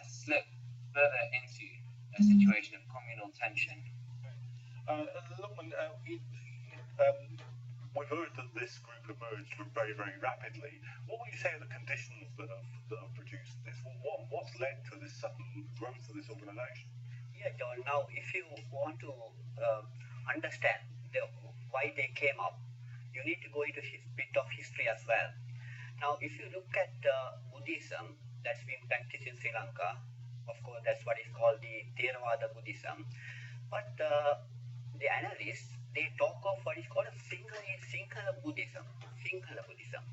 slip further into a situation of communal tension. Lookman, we've heard that this group emerged very, very rapidly. What would you say are the conditions that have produced this? What's led to this sudden growth of this organisation? Yeah, John. Now, if you want to understand why they came up, you need to go into a bit of history as well. Now, if you look at Buddhism that's being practiced in Sri Lanka, of course, that's what is called the Theravada Buddhism. But the analysts, they talk of what is called a Sinhala Buddhism. Sinhala Buddhism.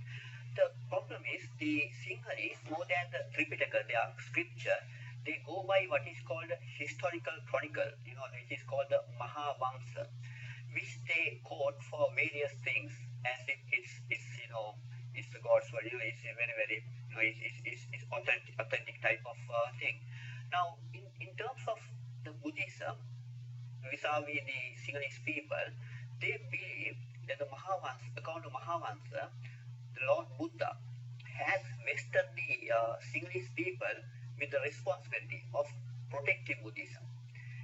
The problem is the Sinhalese, more than the Tripitaka, their scripture, they go by what is called a historical chronicle, which is called the Mahavamsa, which they quote for various things as if it's the God's word. It's a very, very, it's authentic type of thing. Now, in terms of the Buddhism, vis-a-vis the Sinhalese people, they believe that the Mahavansa, according to Mahavansa, the Lord Buddha has vested the Sinhalese people with the responsibility of protecting Buddhism.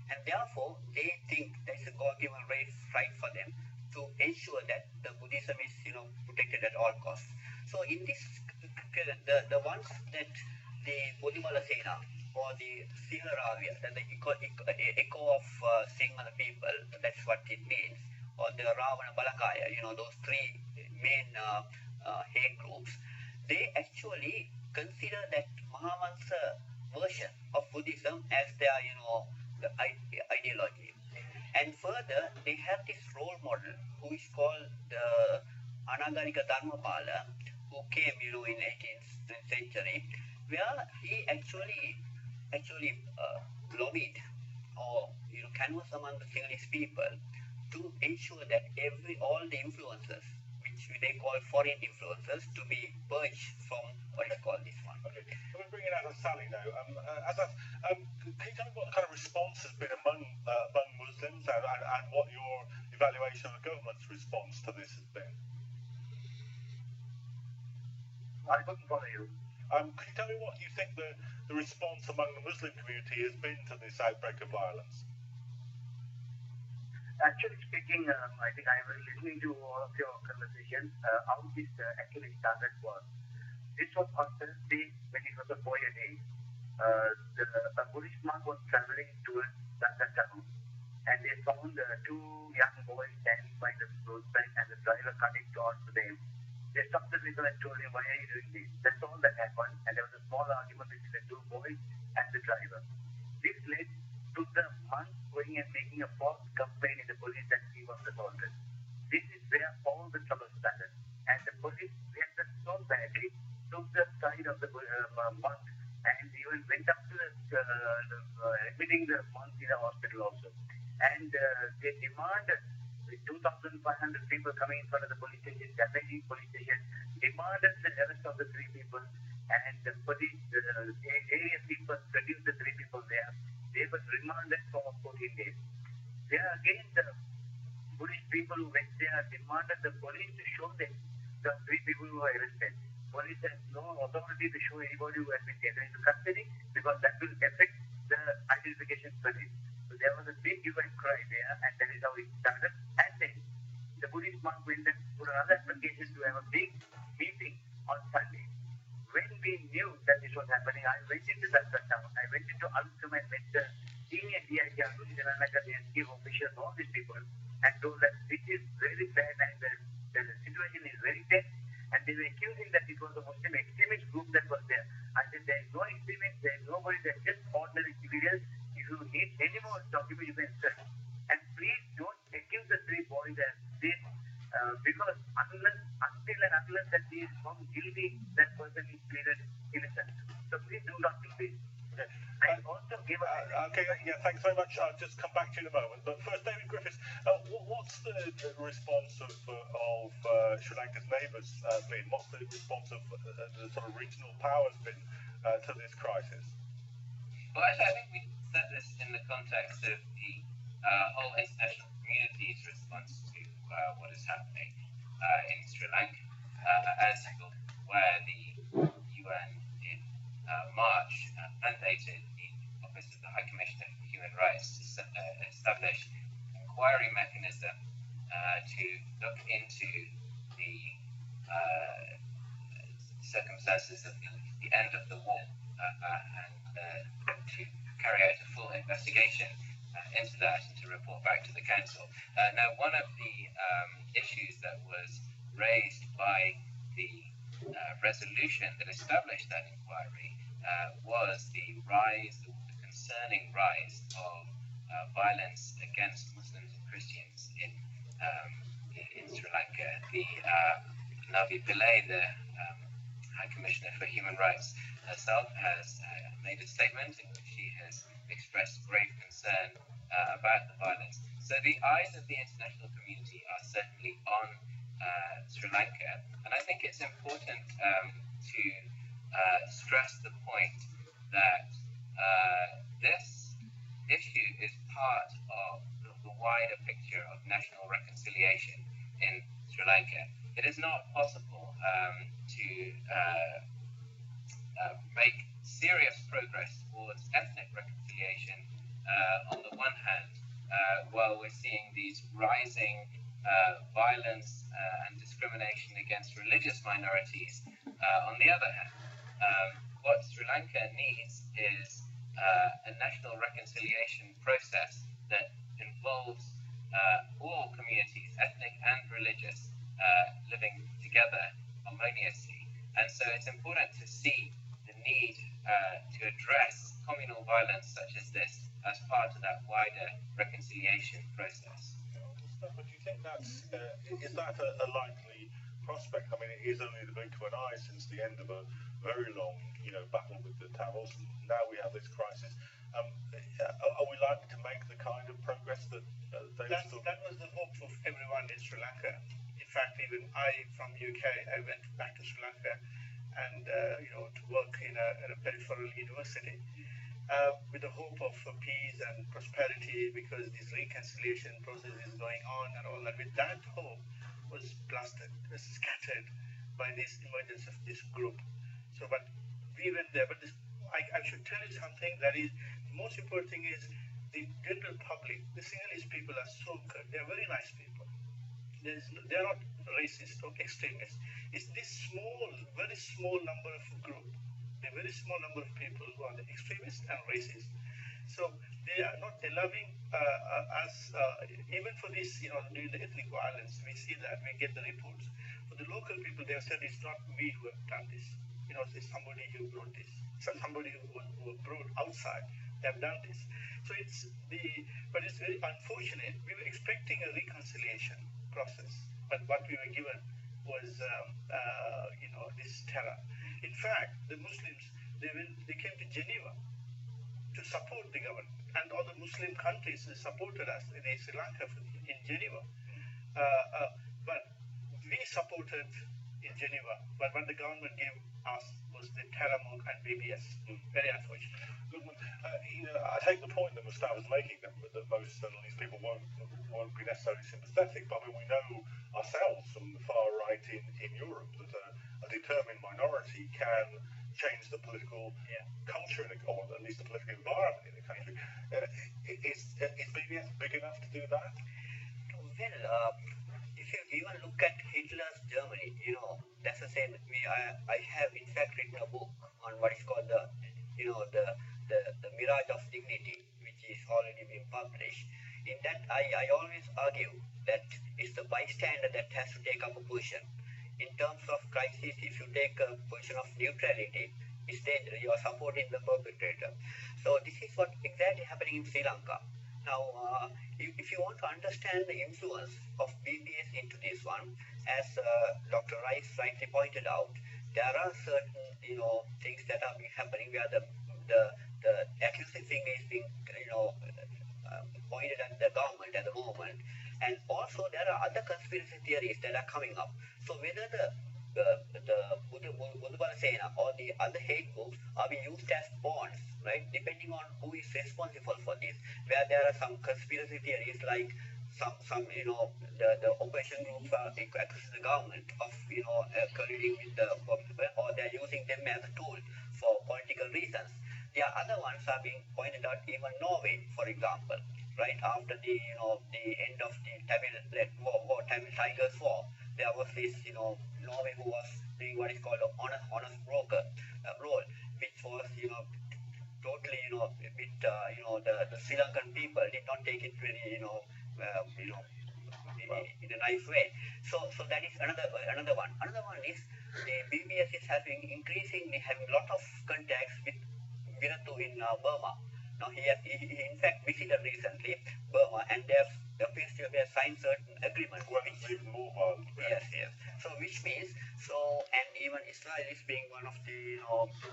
And therefore, they think there's a God-given right for them to ensure that the Buddhism is, protected at all costs. So in this, the ones that the Bodhimala Sena or the Sinharavya, that the echo of Sinhala people, that's what it means, or the Ravana Balakaya, those three main hate groups, they actually consider that Mahavansa version of Buddhism as their, the ideology. And further, they have this role model who is called the Anagarika Dharmapala, who came, in 18th century, where he actually lobbied or canvassed among the Sinhalese people to ensure that all the influences, which they call foreign influences, to be purged from what is called this one. Okay, so we're bringing out Sally now. Can you tell me what kind of response has been among Muslims and what your evaluation of the government's response to this has been? I couldn't follow you. Can you tell me what you think the response among the Muslim community has been to this outbreak of violence? Actually speaking, I think I was listening to all of your conversations. How this actually started was, this was on Thursday when it was a boy day. A Buddhist monk was traveling towards Lanka town, and they found two young boys standing by the roadside and the driver cutting towards them. They stopped the vehicle and told him, "Why are you doing this?" That's all that happened, and there was a small argument between the two boys and the driver. This led to the monk going and making a false complaint in the police that he was assaulted. This is where all the trouble started, and the police reacted so badly, took the side of the monk, and even went up to admitting the monk in the hospital also. And they demanded, with 2,500 people coming in front of the police station, Japanese police station, demanded the arrest of the three people, and the police, area people produced the three people there. They were remanded for 14 days. There again, the Buddhist people who went there demanded the police to show them the three people who were arrested. Police has no authority to show anybody who has been taken into custody because that will affect the identification studies. So there was a big hue and cry there, and that is how it started. And then the Buddhist monk went and put another application to have a big meeting on Sunday. When we knew that this was happening, I went into that town. I went into Alukam and met the senior DIG, the officials, all these people, and told that this is very bad and the situation is very tense. And they were accusing that it was a Muslim extremist group that was there. I said, there is no extremist, there is nobody, there is just ordinary civilians. If you need any more document, you can search. And please don't accuse the three boys as this, because until and unless that he is found guilty, that person is pleaded innocent. So please do not do this. Okay. I also give a... Okay, yeah, thanks very much. I'll just come back to you in a moment. But first, David Griffiths, what's the response of Sri Lanka's neighbours been? What's the response of the sort of regional powers been to this crisis? Well, actually, I think we set this in the context of the whole international community's response to what is happening in Sri Lanka, as where the UN in March mandated the Office of the High Commissioner for Human Rights to establish an inquiry mechanism to look into the circumstances of the end of the war and to carry out a full investigation into that and to report back to the Council. Now, one of the issues that was raised by the resolution that established that inquiry was the concerning rise of violence against Muslims and Christians in Sri Lanka. The Navi Pillay, the High Commissioner for Human Rights herself, has made a statement in which she has expressed grave concern about the violence. So the eyes of the international community are certainly on Sri Lanka, and I think it's important to stress the point that this issue is part of the wider picture of national reconciliation in Sri Lanka. It is not possible to make serious progress towards ethnic reconciliation on the one hand, while we're seeing these rising violence and discrimination against religious minorities on the other hand. What Sri Lanka needs is a national reconciliation process that involves all communities, ethnic and religious, living together harmoniously. And so it's important to see the need to address communal violence such as this as part of that wider reconciliation process. But do you think that's, is that a likely prospect? I mean, it is only the blink of an eye since the end of a very long, battle with the Tamils. Now we have this crisis. Are we likely to make the kind of progress that that was the hope of everyone in Sri Lanka. In fact, even I, from UK, I went back to Sri Lanka and to work in a peripheral university with the hope of peace and prosperity, because this reconciliation process is going on and all that. With that hope was blasted, was scattered by this emergence of this group. So, but we went there. But I should tell you something, that is, the most important thing is the general public, the Sinhalese people are so good. They're very nice people. They're not racist or extremists. It's this very small number of group, a very small number of people who are the extremists and racist. So they are not allowing us, even for this, during the ethnic violence, we see that, we get the reports. For the local people, they have said it's not we who have done this. It's somebody who brought this. Somebody who brought outside, they have done this. So but it's very unfortunate. We were expecting a reconciliation process, but what we were given was, this terror. In fact, the Muslims, they came to Geneva to support the government, and other Muslim countries supported us in Sri Lanka in Geneva. But we supported in Geneva, but what the government gave us was the terror mode and BBS. Very unfortunate. I take the point that Mustafa is making, that most Sinhalese people won't be necessarily sympathetic, but I mean, we know ourselves from the far right in Europe that a determined minority can change the political culture, or at least the political environment in the country. Is BBS big enough to do that? Well, if you even look at Hitler's Germany, that's the same. I have in fact written a book on what is called the Mirage of Dignity, which is already been published. In that, I always argue that it's the bystander that has to take up a position. In terms of crisis, if you take a position of neutrality, it's dangerous. You are supporting the perpetrator. So this is what exactly happening in Sri Lanka. Now, if you want to understand the influence of BBS into this one, as Dr. Rice rightly pointed out, there are certain things that are happening where the accusing finger is being pointed at the government at the moment, and also there are other conspiracy theories that are coming up. So whether the Buddha Sena or the other hate groups are being used as pawns, right, depending on who is responsible for this, where there are some conspiracy theories like the opposition groups are accusing the government of colluding with the, or they're using them as a tool for political reasons. The other ones are being pointed out, even Norway, for example, right after the the end of the Tamil Tigers War, there was this Norway who was doing what is called an honest broker role, which was totally with the Sri Lankan people did not take it very in a nice way. So that is another one. Another one is the BBS is increasingly having a lot of contacts with Viratu in Burma. Now he in fact visited recently Burma, and there appears to have signed certain agreements. Even more violent. Yes. So which means and even Israel is being one of the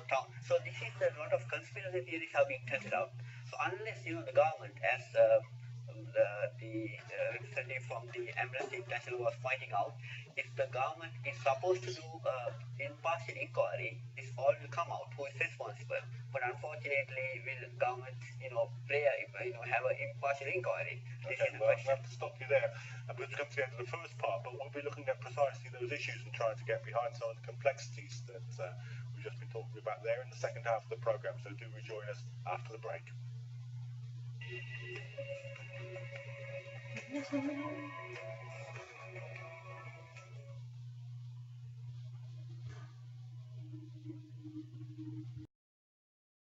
town. So this is a lot of conspiracy theories are being tested out. So unless the government, as the representative from the Amnesty International was pointing out, if the government is supposed to do impartial inquiry, this all will come out who is responsible. But unfortunately, will government have an impartial inquiry? This is the Well, question. I have to stop you there. We've come to the end of the first part, but we'll be looking at precisely those issues and trying to get behind some of the complexities that we've just been talking about there in the second half of the programme. So do rejoin us after the break.